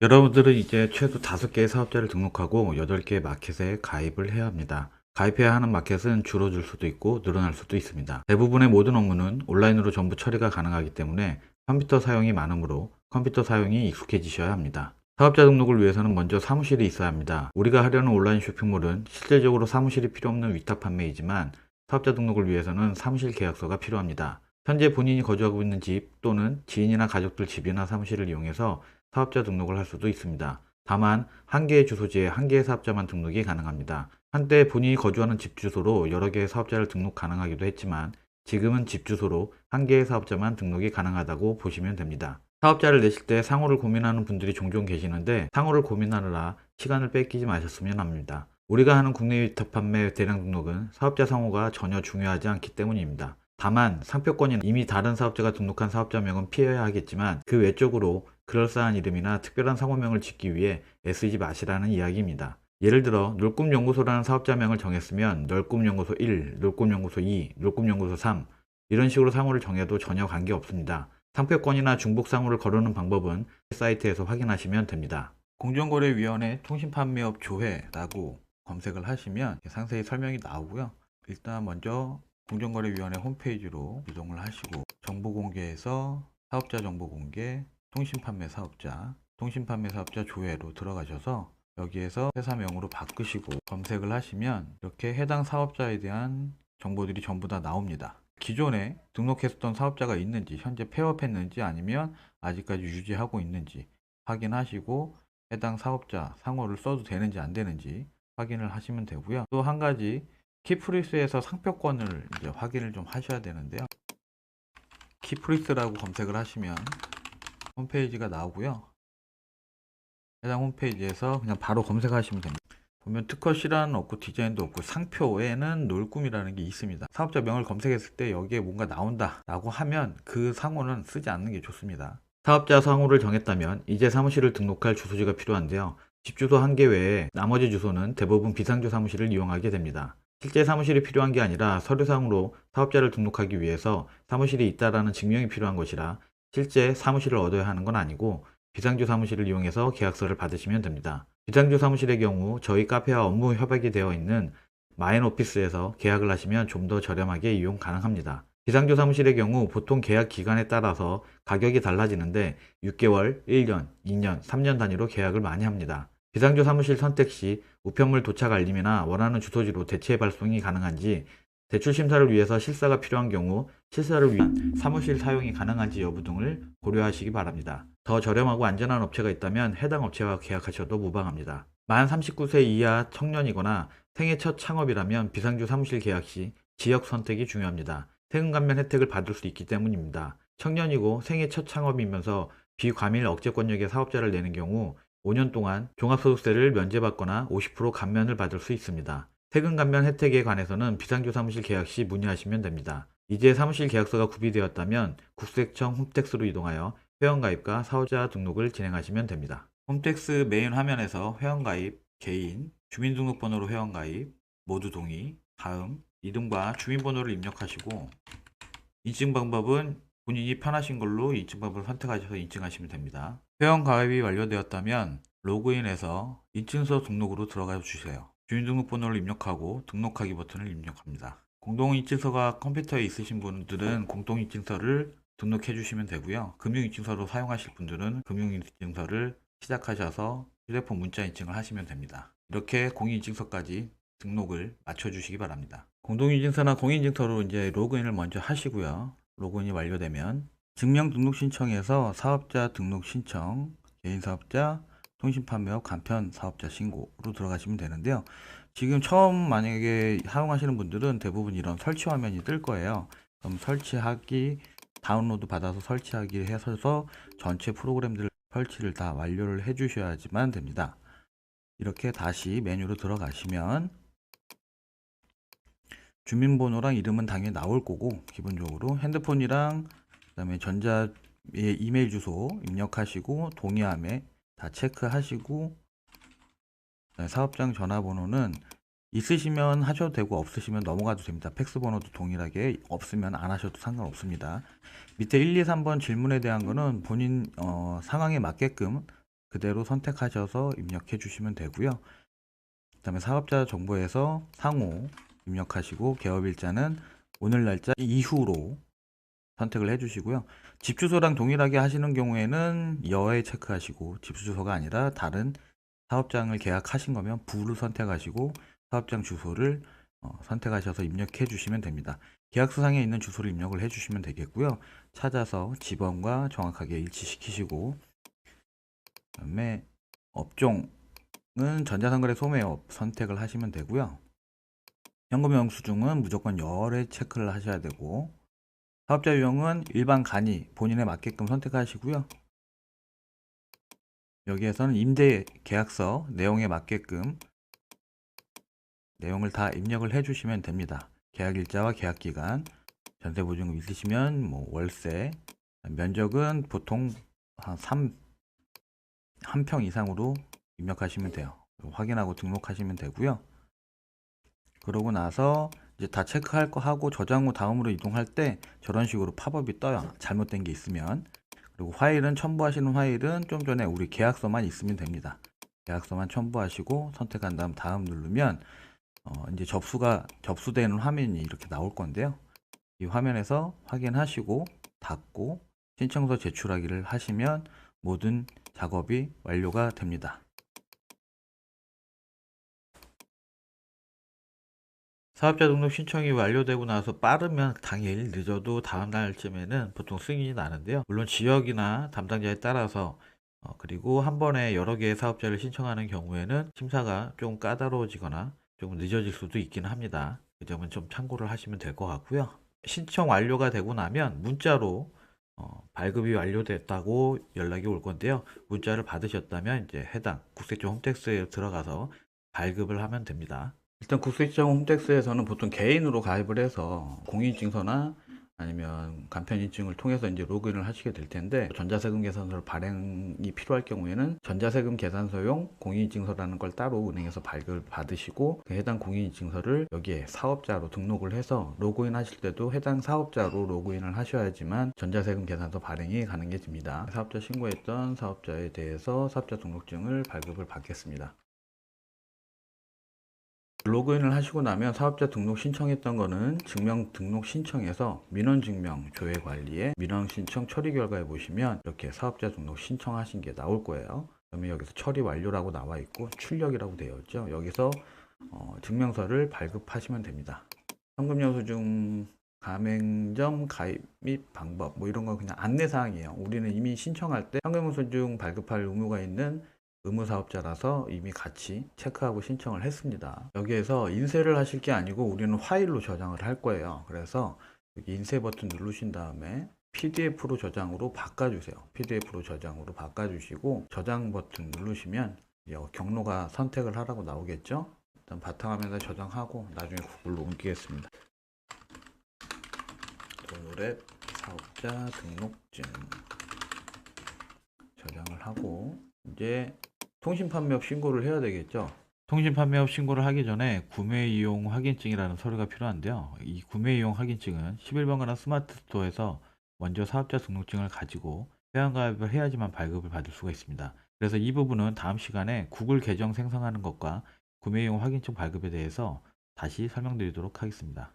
여러분들은 이제 최소 5개의 사업자를 등록하고 8개의 마켓에 가입을 해야 합니다. 가입해야 하는 마켓은 줄어들 수도 있고 늘어날 수도 있습니다. 대부분의 모든 업무는 온라인으로 전부 처리가 가능하기 때문에 컴퓨터 사용이 많으므로 컴퓨터 사용이 익숙해지셔야 합니다. 사업자 등록을 위해서는 먼저 사무실이 있어야 합니다. 우리가 하려는 온라인 쇼핑몰은 실제적으로 사무실이 필요 없는 위탁 판매이지만 사업자 등록을 위해서는 사무실 계약서가 필요합니다. 현재 본인이 거주하고 있는 집 또는 지인이나 가족들 집이나 사무실을 이용해서 사업자 등록을 할 수도 있습니다. 다만 한 개의 주소지에 한 개의 사업자만 등록이 가능합니다. 한때 본인이 거주하는 집 주소로 여러 개의 사업자를 등록 가능하기도 했지만 지금은 집 주소로 한 개의 사업자만 등록이 가능하다고 보시면 됩니다. 사업자를 내실 때 상호를 고민하는 분들이 종종 계시는데 상호를 고민하느라 시간을 뺏기지 마셨으면 합니다. 우리가 하는 국내 위탁 판매 대량 등록은 사업자 상호가 전혀 중요하지 않기 때문입니다. 다만 상표권이 이미 다른 사업자가 등록한 사업자명은 피해야 하겠지만 그 외적으로 그럴싸한 이름이나 특별한 상호명을 짓기 위해 애쓰지 마시라는 이야기입니다. 예를 들어 놀꿈연구소라는 사업자명을 정했으면 널꿈연구소 1, 놀꿈연구소 2, 놀꿈연구소 3 이런 식으로 상호를 정해도 전혀 관계없습니다. 상표권이나 중복상호를 거르는 방법은 사이트에서 확인하시면 됩니다. 공정거래위원회 통신판매업 조회라고 검색을 하시면 상세히 설명이 나오고요. 일단 먼저 공정거래위원회 홈페이지로 이동을 하시고 정보공개에서 사업자 정보공개, 통신판매 사업자 조회로 들어가셔서 여기에서 회사명으로 바꾸시고 검색을 하시면 이렇게 해당 사업자에 대한 정보들이 전부 다 나옵니다. 기존에 등록했었던 사업자가 있는지, 현재 폐업했는지 아니면 아직까지 유지하고 있는지 확인하시고 해당 사업자 상호를 써도 되는지 안 되는지 확인을 하시면 되고요. 또 한 가지 키프리스에서 상표권을 이제 확인을 좀 하셔야 되는데요. 키프리스라고 검색을 하시면 홈페이지가 나오고요. 해당 홈페이지에서 그냥 바로 검색하시면 됩니다. 보면 특허 실화는 없고 디자인도 없고 상표에는 놀꿈이라는 게 있습니다. 사업자 명을 검색했을 때 여기에 뭔가 나온다 라고 하면 그 상호는 쓰지 않는 게 좋습니다. 사업자 상호를 정했다면 이제 사무실을 등록할 주소지가 필요한데요. 집 주소 한 개 외에 나머지 주소는 대부분 비상조 사무실을 이용하게 됩니다. 실제 사무실이 필요한 게 아니라 서류상으로 사업자를 등록하기 위해서 사무실이 있다라는 증명이 필요한 것이라 실제 사무실을 얻어야 하는 건 아니고 비상조 사무실을 이용해서 계약서를 받으시면 됩니다. 비상조 사무실의 경우 저희 카페와 업무 협약이 되어 있는 마인오피스에서 계약을 하시면 좀 더 저렴하게 이용 가능합니다. 비상조 사무실의 경우 보통 계약 기간에 따라서 가격이 달라지는데 6개월, 1년, 2년, 3년 단위로 계약을 많이 합니다. 비상조 사무실 선택 시 우편물 도착 알림이나 원하는 주소지로 대체 발송이 가능한지, 대출 심사를 위해서 실사가 필요한 경우 실사를 위한 사무실 사용이 가능한지 여부 등을 고려하시기 바랍니다. 더 저렴하고 안전한 업체가 있다면 해당 업체와 계약하셔도 무방합니다. 만 39세 이하 청년이거나 생애 첫 창업이라면 비상조 사무실 계약 시 지역 선택이 중요합니다. 세금 감면 혜택을 받을 수 있기 때문입니다. 청년이고 생애 첫 창업이면서 비과밀 억제권역의 사업자를 내는 경우 5년 동안 종합소득세를 면제받거나 50% 감면을 받을 수 있습니다. 세금 감면 혜택에 관해서는 비상조 사무실 계약 시 문의하시면 됩니다. 이제 사무실 계약서가 구비되었다면 국세청 홈택스로 이동하여 회원가입과 사업자 등록을 진행하시면 됩니다. 홈택스 메인 화면에서 회원가입, 개인, 주민등록번호로 회원가입, 모두 동의, 다음, 이름과 주민번호를 입력하시고 인증 방법은 본인이 편하신 걸로 인증 방법을 선택하셔서 인증하시면 됩니다. 회원 가입이 완료되었다면 로그인해서 인증서 등록으로 들어가 주세요. 주민등록번호를 입력하고 등록하기 버튼을 입력합니다. 공동인증서가 컴퓨터에 있으신 분들은 공동인증서를 등록해 주시면 되고요. 금융인증서로 사용하실 분들은 금융인증서를 시작하셔서 휴대폰 문자 인증을 하시면 됩니다. 이렇게 공인인증서까지 등록을 맞춰 주시기 바랍니다. 공동인증서나 공인인증서로 이제 로그인을 먼저 하시고요. 로그인이 완료되면 증명 등록 신청에서 사업자 등록 신청, 개인 사업자, 통신판매업 간편 사업자 신고로 들어가시면 되는데요. 지금 처음 만약에 사용하시는 분들은 대부분 이런 설치 화면이 뜰 거예요. 그럼 설치하기, 다운로드 받아서 설치하기 해서 전체 프로그램들 설치를 다 완료를 해 주셔야지만 됩니다. 이렇게 다시 메뉴로 들어가시면 주민번호랑 이름은 당연히 나올 거고 기본적으로 핸드폰이랑 그다음에 전자 이메일 주소 입력하시고 동의함에 다 체크하시고 사업장 전화번호는 있으시면 하셔도 되고 없으시면 넘어가도 됩니다. 팩스 번호도 동일하게 없으면 안 하셔도 상관없습니다. 밑에 1, 2, 3번 질문에 대한 거는 본인 상황에 맞게끔 그대로 선택하셔서 입력해 주시면 되고요. 그 다음에 사업자 정보에서 상호 입력하시고 개업일자는 오늘 날짜 이후로 선택을 해주시고요. 집 주소랑 동일하게 하시는 경우에는 여에 체크하시고, 집 주소가 아니라 다른 사업장을 계약하신 거면 부를 선택하시고 사업장 주소를 선택하셔서 입력해 주시면 됩니다. 계약서상에 있는 주소를 입력을 해 주시면 되겠고요. 찾아서 지번과 정확하게 일치시키시고, 그다음에 업종은 전자상거래 소매업 선택을 하시면 되고요. 현금 영수증은 무조건 열에 체크를 하셔야 되고, 사업자 유형은 일반 간이 본인에 맞게끔 선택하시고요. 여기에서는 임대 계약서 내용에 맞게끔 내용을 다 입력을 해 주시면 됩니다. 계약일자와 계약기간, 전세보증금 있으시면 뭐 월세, 면적은 보통 한 3평 이상으로 입력하시면 돼요. 확인하고 등록하시면 되고요. 그러고 나서 이제 다 체크할 거 하고 저장 후 다음으로 이동할 때 저런 식으로 팝업이 떠요. 잘못된 게 있으면. 그리고 파일은 첨부하시는 파일은 좀 전에 우리 계약서만 있으면 됩니다. 계약서만 첨부하시고 선택한 다음 누르면 이제 접수되는 화면이 이렇게 나올 건데요. 이 화면에서 확인하시고 닫고 신청서 제출하기를 하시면 모든 작업이 완료가 됩니다. 사업자 등록 신청이 완료되고 나서 빠르면 당일, 늦어도 다음 날쯤에는 보통 승인이 나는데요. 물론 지역이나 담당자에 따라서 그리고 한 번에 여러 개의 사업자를 신청하는 경우에는 심사가 좀 까다로워지거나 조금 늦어질 수도 있긴 합니다. 그 점은 좀 참고를 하시면 될 것 같고요. 신청 완료가 되고 나면 문자로 발급이 완료됐다고 연락이 올 건데요. 문자를 받으셨다면 이제 해당 국세청 홈택스에 들어가서 발급을 하면 됩니다. 일단 국세청 홈택스에서는 보통 개인으로 가입을 해서 공인인증서나 아니면 간편인증을 통해서 이제 로그인을 하시게 될 텐데, 전자세금 계산서 발행이 필요할 경우에는 전자세금 계산서용 공인인증서라는 걸 따로 은행에서 발급을 받으시고, 그 해당 공인인증서를 여기에 사업자로 등록을 해서 로그인 하실 때도 해당 사업자로 로그인을 하셔야지만 전자세금 계산서 발행이 가능해집니다. 사업자 신고했던 사업자에 대해서 사업자 등록증을 발급을 받겠습니다. 로그인을 하시고 나면 사업자 등록 신청했던 거는 증명 등록 신청에서 민원 증명 조회 관리에 민원 신청 처리 결과에 보시면 이렇게 사업자 등록 신청하신 게 나올 거예요. 그러면 여기서 처리 완료라고 나와 있고 출력이라고 되어 있죠. 여기서 증명서를 발급하시면 됩니다. 현금영수증 가맹점 가입 및 방법 뭐 이런 건 그냥 안내사항이에요. 우리는 이미 신청할 때 현금영수증 발급할 의무가 있는 의무사업자라서 이미 같이 체크하고 신청을 했습니다. 여기에서 인쇄를 하실 게 아니고 우리는 파일로 저장을 할 거예요. 그래서 여기 인쇄 버튼 누르신 다음에 PDF로 저장으로 바꿔주세요. PDF로 저장으로 바꿔주시고 저장 버튼 누르시면 경로가 선택을 하라고 나오겠죠. 일단 바탕화면에 저장하고 나중에 구글로 옮기겠습니다. 도노랩 사업자 등록증 저장을 하고 이제 통신판매업 신고를 해야 되겠죠. 통신판매업 신고를 하기 전에 구매이용 확인증이라는 서류가 필요한데요. 이 구매이용 확인증은 11번가나 스마트 스토어에서 먼저 사업자 등록증을 가지고 회원가입을 해야지만 발급을 받을 수가 있습니다. 그래서 이 부분은 다음 시간에 구글 계정 생성하는 것과 구매이용 확인증 발급에 대해서 다시 설명드리도록 하겠습니다.